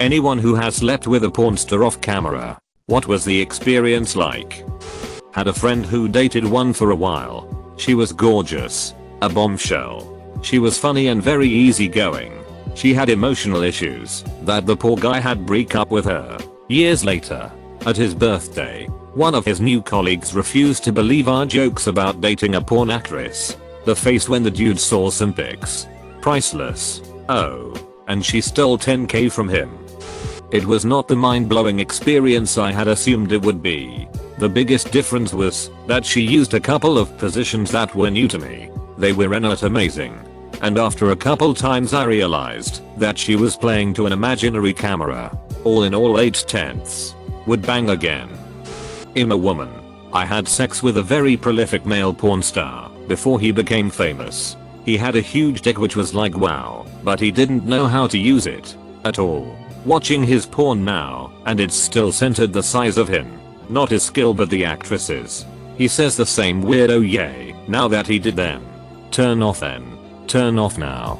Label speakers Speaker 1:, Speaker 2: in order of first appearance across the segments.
Speaker 1: Anyone who has slept with a pornstar off camera, what was the experience like? Had a friend who dated one for a while. She was gorgeous. A bombshell. She was funny and very easygoing. She had emotional issues that the poor guy had break up with her. Years later, at his birthday, one of his new colleagues refused to believe our jokes about dating a porn actress. The face when the dude saw some pics. Priceless. Oh. And she stole 10k from him. It was not the mind-blowing experience I had assumed it would be. The biggest difference was that she used a couple of positions that were new to me. They were not amazing. And after a couple times I realized that she was playing to an imaginary camera. All in all 8/10. Would bang again. I'm a woman. I had sex with a very prolific male porn star before he became famous. He had a huge dick which was like wow, but he didn't know how to use it at all. Watching his porn now, and it's still centered the size of him. Not his skill but the actress's. He says the same weirdo yay, now that he did them. Turn off then. Turn off now.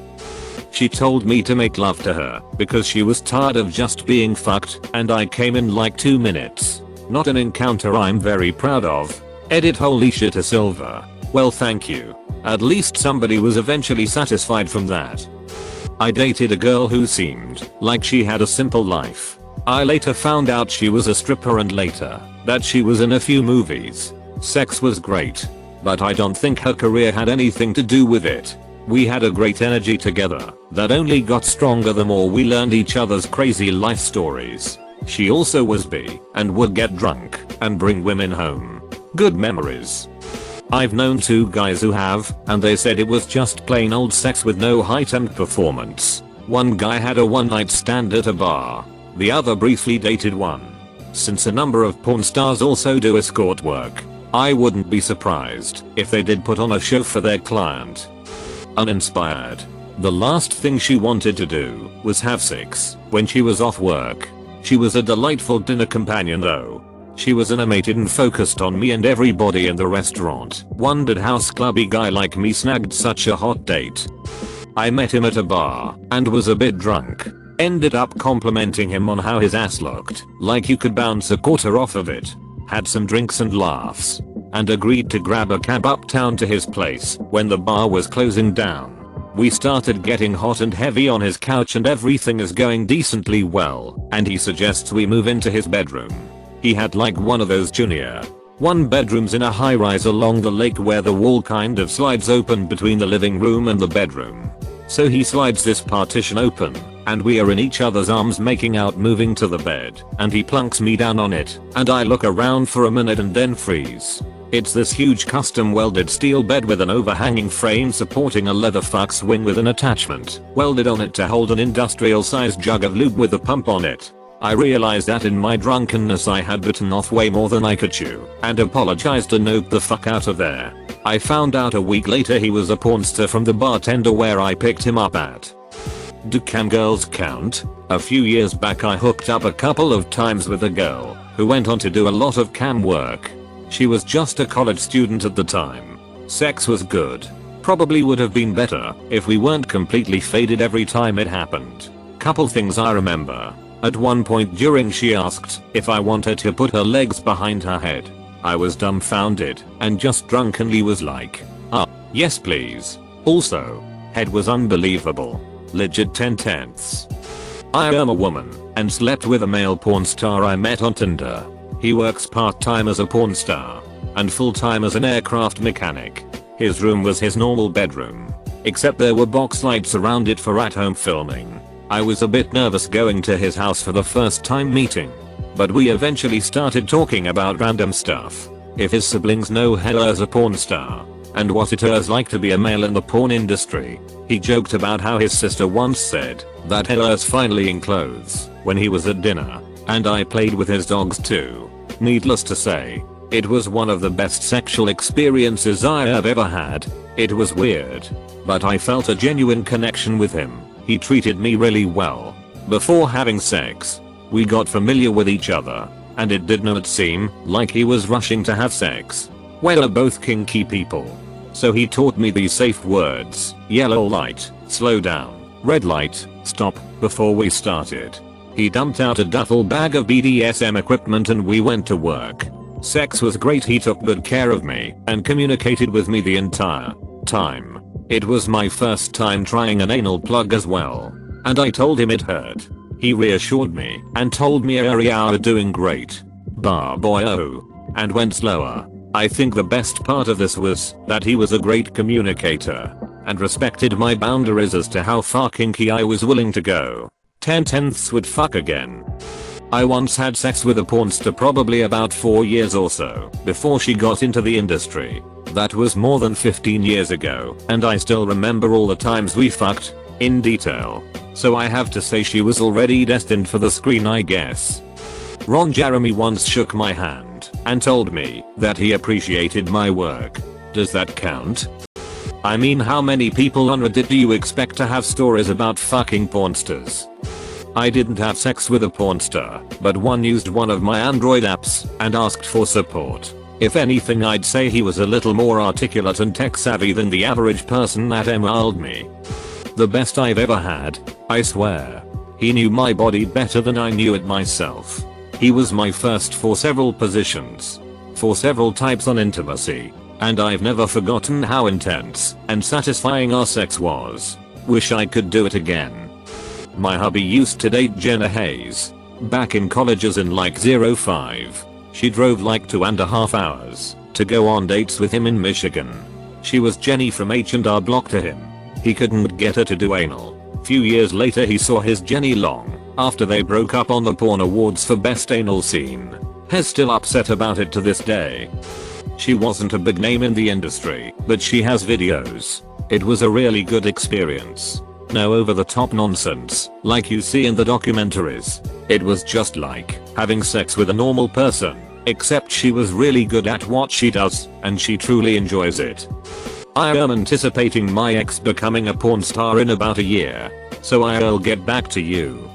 Speaker 1: She told me to make love to her because she was tired of just being fucked, and I came in like 2 minutes. Not an encounter I'm very proud of. Edit holy shit a silver. Well thank you. At least somebody was eventually satisfied from that. I dated a girl who seemed like she had a simple life. I later found out she was a stripper and later that she was in a few movies. Sex was great, but I don't think her career had anything to do with it. We had a great energy together that only got stronger the more we learned each other's crazy life stories. She also was bi and would get drunk and bring women home. Good memories. I've known 2 guys who have, and they said it was just plain old sex with no heightened performance. One guy had a one-night stand at a bar. The other briefly dated one. Since a number of porn stars also do escort work, I wouldn't be surprised if they did put on a show for their client. Uninspired. The last thing she wanted to do was have sex when she was off work. She was a delightful dinner companion though. She was animated and focused on me, and everybody in the restaurant wondered how a sclubby guy like me snagged such a hot date. I met him at a bar and was a bit drunk. Ended up complimenting him on how his ass looked like you could bounce a quarter off of it. Had some drinks and laughs and agreed to grab a cab uptown to his place when the bar was closing down. We started getting hot and heavy on his couch and everything is going decently well, and he suggests we move into his bedroom. He had like one of those junior 1 bedrooms in a high-rise along the lake where the wall kind of slides open between the living room and the bedroom. So he slides this partition open, and we are in each other's arms making out moving to the bed, and he plunks me down on it, and I look around for a minute and then freeze. It's this huge custom welded steel bed with an overhanging frame supporting a leather fuck swing with an attachment welded on it to hold an industrial sized jug of lube with a pump on it. I realized that in my drunkenness I had bitten off way more than I could chew and apologized and noped the fuck out of there. I found out a week later he was a pornstar from the bartender where I picked him up at. Do cam girls count? A few years back I hooked up a couple of times with a girl who went on to do a lot of cam work. She was just a college student at the time. Sex was good. Probably would have been better if we weren't completely faded every time it happened. Couple things I remember. At one point during she asked if I wanted to put her legs behind her head. I was dumbfounded and just drunkenly was like, yes please. Also, head was unbelievable. Legit 10/10. I am a woman and slept with a male porn star I met on Tinder. He works part-time as a porn star and full-time as an aircraft mechanic. His room was his normal bedroom, except there were box lights around it for at-home filming. I was a bit nervous going to his house for the first time meeting, but we eventually started talking about random stuff. If his siblings know Hella as a porn star, and what it is like to be a male in the porn industry. He joked about how his sister once said that Hella's finally in clothes when he was at dinner, and I played with his dogs too. Needless to say, it was one of the best sexual experiences I have ever had. It was weird, but I felt a genuine connection with him. He treated me really well. Before having sex, we got familiar with each other, and it did not seem like he was rushing to have sex. We're both kinky people, so he taught me these safe words: yellow light, slow down, red light, stop, before we started. He dumped out a duffel bag of BDSM equipment and we went to work. Sex was great. He took good care of me and communicated with me the entire time. It was my first time trying an anal plug as well. And I told him it hurt. He reassured me and told me you're doing great. Bah boy oh. And went slower. I think the best part of this was that he was a great communicator and respected my boundaries as to how far kinky I was willing to go. 10/10ths would fuck again. I once had sex with a pornstar probably about 4 years or so before she got into the industry. That was more than 15 years ago and I still remember all the times we fucked in detail. So I have to say she was already destined for the screen, I guess. Ron Jeremy once shook my hand and told me that he appreciated my work. Does that count? I mean, how many people on Reddit do you expect to have stories about fucking pornstars? I didn't have sex with a pornstar, but one used one of my Android apps and asked for support. If anything, I'd say he was a little more articulate and tech savvy than the average person that emailed me. The best I've ever had, I swear. He knew my body better than I knew it myself. He was my first for several positions, for several types on intimacy, and I've never forgotten how intense and satisfying our sex was. Wish I could do it again. My hubby used to date Jenna Hayes. Back in college as in like 05. She drove like 2.5 hours to go on dates with him in Michigan. She was Jenny from H&R Block to him. He couldn't get her to do anal. Few years later he saw his Jenny Long after they broke up on the Porn Awards for Best Anal Scene. He's still upset about it to this day. She wasn't a big name in the industry, but she has videos. It was a really good experience. No over the top nonsense like you see in the documentaries. It was just like having sex with a normal person, except she was really good at what she does and she truly enjoys it. I am anticipating my ex becoming a porn star in about a year, so I'll get back to you.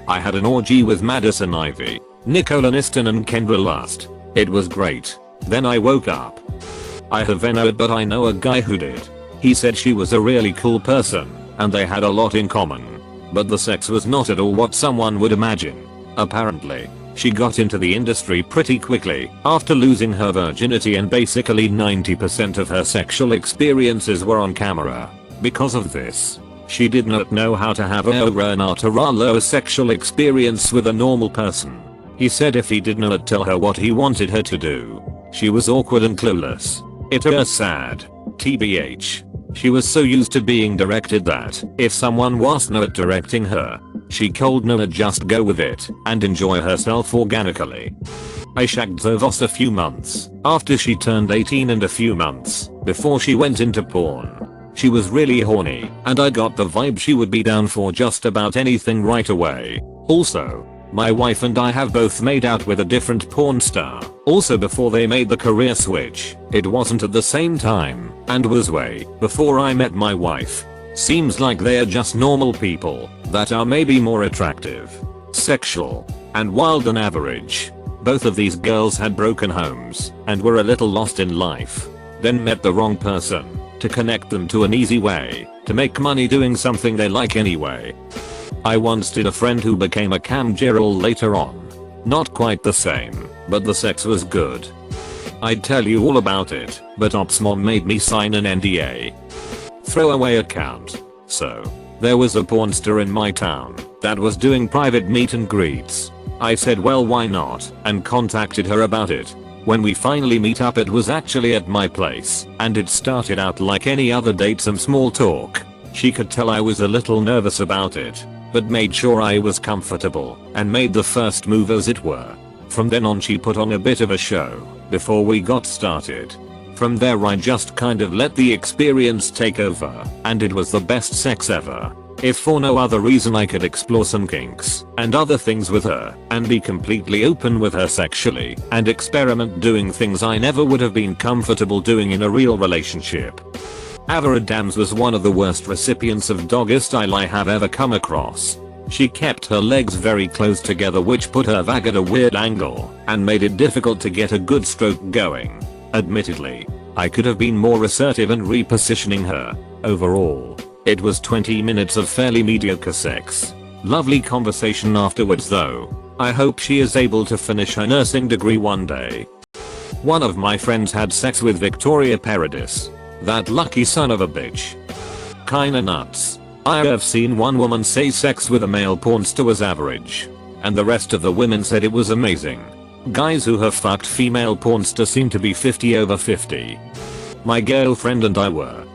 Speaker 1: I had an orgy with Madison Ivy, Nicola Niston and Kendra last. It was great. Then I woke up. I have known it, but I know a guy who did. He said she was a really cool person and they had a lot in common. But the sex was not at all what someone would imagine. Apparently, she got into the industry pretty quickly after losing her virginity and basically 90% of her sexual experiences were on camera. Because of this, she did not know how to have a low sexual experience with a normal person. He said if he did not tell her what he wanted her to do, she was awkward and clueless. It was sad. TBH. She was so used to being directed that if someone was not directing her, she could not just go with it and enjoy herself organically. I shagged Zovos a few months after she turned 18 and a few months before she went into porn. She was really horny and I got the vibe she would be down for just about anything right away. Also, my wife and I have both made out with a different porn star, also before they made the career switch. It wasn't at the same time, and was way before I met my wife. Seems like they're just normal people that are maybe more attractive, sexual, and wild than average. Both of these girls had broken homes and were a little lost in life. Then met the wrong person to connect them to an easy way to make money doing something they like anyway. I once did a friend who became a cam girl later on. Not quite the same, but the sex was good. I'd tell you all about it, but Ops Mom made me sign an NDA. Throwaway account. So, there was a pornstar in my town that was doing private meet and greets. I said well why not, and contacted her about it. When we finally meet up it was actually at my place, and it started out like any other date, some small talk. She could tell I was a little nervous about it, but made sure I was comfortable and made the first move as it were. From then on she put on a bit of a show before we got started. From there I just kind of let the experience take over, and it was the best sex ever. If for no other reason I could explore some kinks and other things with her and be completely open with her sexually and experiment doing things I never would have been comfortable doing in a real relationship. Avera Dams was one of the worst recipients of doggy style I have ever come across. She kept her legs very close together, which put her vag at a weird angle and made it difficult to get a good stroke going. Admittedly, I could have been more assertive in repositioning her. Overall, it was 20 minutes of fairly mediocre sex. Lovely conversation afterwards though. I hope she is able to finish her nursing degree one day. One of my friends had sex with Victoria Paradis. That lucky son of a bitch. Kinda nuts. I have seen one woman say sex with a male pornstar was average. And the rest of the women said it was amazing. Guys who have fucked female pornstar seem to be 50 over 50. My girlfriend and I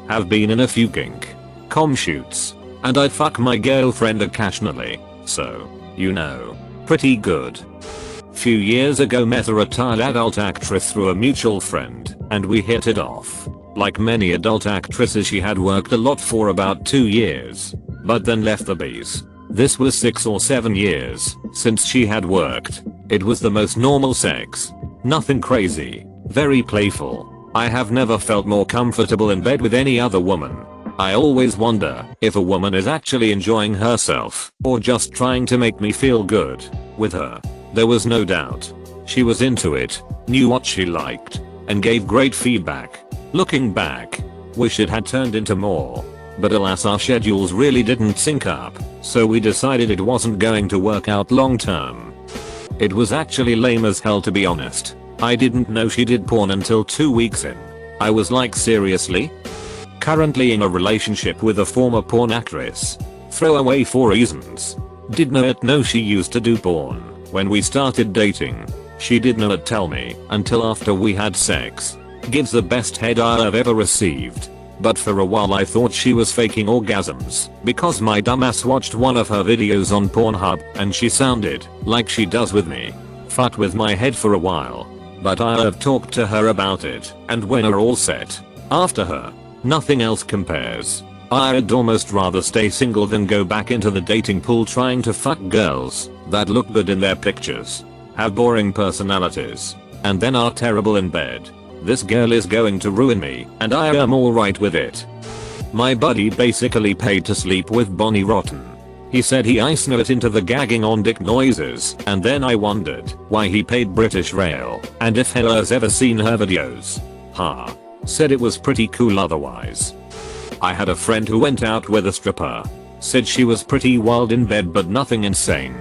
Speaker 1: have been in a few kink.com shoots. And I'd fuck my girlfriend occasionally. So, you know. Pretty good. Few years ago met a retired adult actress through a mutual friend, and we hit it off. Like many adult actresses, she had worked a lot for about 2 years, but then left the bees. This was 6 or 7 years since she had worked. It was the most normal sex. Nothing crazy. Very playful. I have never felt more comfortable in bed with any other woman. I always wonder if a woman is actually enjoying herself or just trying to make me feel good. With her, there was no doubt. She was into it, knew what she liked, and gave great feedback. Looking back, wish it had turned into more. But alas, our schedules really didn't sync up, so we decided it wasn't going to work out long term. It was actually lame as hell, to be honest. I didn't know she did porn until 2 weeks in. I was like, seriously? Currently in a relationship with a former porn actress. Throwaway for reasons. Did not know she used to do porn. When we started dating, she did not tell me until after we had sex. Gives the best head I've ever received. But for a while I thought she was faking orgasms because my dumbass watched one of her videos on Pornhub and she sounded like she does with me. Fucked with my head for a while. But I have talked to her about it, and when we're all set after her, nothing else compares. I'd almost rather stay single than go back into the dating pool trying to fuck girls that look good in their pictures, have boring personalities, and then are terrible in bed. This girl is going to ruin me, and I am alright with it. My buddy basically paid to sleep with Bonnie Rotten. He said he iced it into the gagging on dick noises, and then I wondered why he paid British Rail, and if has ever seen her videos. Ha. Said it was pretty cool otherwise. I had a friend who went out with a stripper. Said she was pretty wild in bed but nothing insane.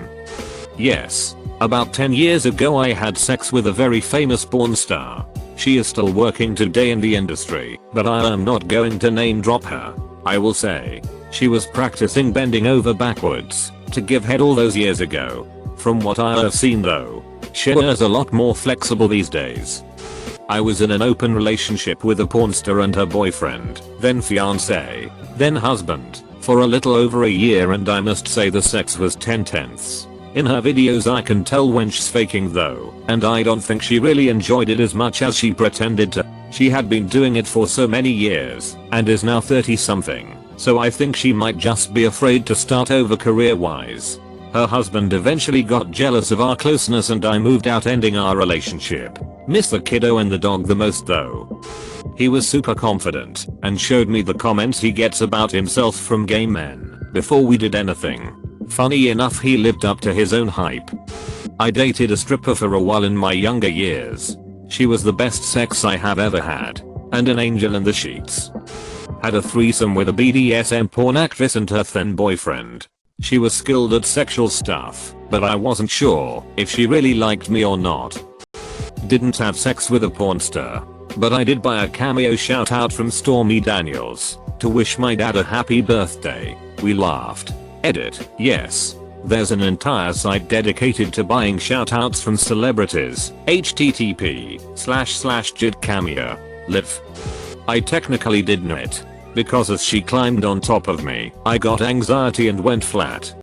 Speaker 1: Yes. About 10 years ago I had sex with a very famous porn star. She is still working today in the industry, but I am not going to name drop her. I will say, she was practicing bending over backwards to give head all those years ago. From what I have seen though, she is a lot more flexible these days. I was in an open relationship with a pornstar and her boyfriend, then fiance, then husband, for a little over a year, and I must say the sex was 10/10. In her videos I can tell when she's faking though, and I don't think she really enjoyed it as much as she pretended to. She had been doing it for so many years, and is now 30 something, so I think she might just be afraid to start over career wise. Her husband eventually got jealous of our closeness and I moved out, ending our relationship. Miss the kiddo and the dog the most though. He was super confident and showed me the comments he gets about himself from gay men before we did anything. Funny enough, he lived up to his own hype. I dated a stripper for a while in my younger years. She was the best sex I have ever had, and an angel in the sheets. Had a threesome with a BDSM porn actress and her then boyfriend. She was skilled at sexual stuff, but I wasn't sure if she really liked me or not. Didn't have sex with a porn star, but I did buy a cameo shout out from Stormy Daniels to wish my dad a happy birthday. We laughed. Edit. Yes. There's an entire site dedicated to buying shoutouts from celebrities. http://jid cameo. Live. I technically didn't it, because as she climbed on top of me, I got anxiety and went flat.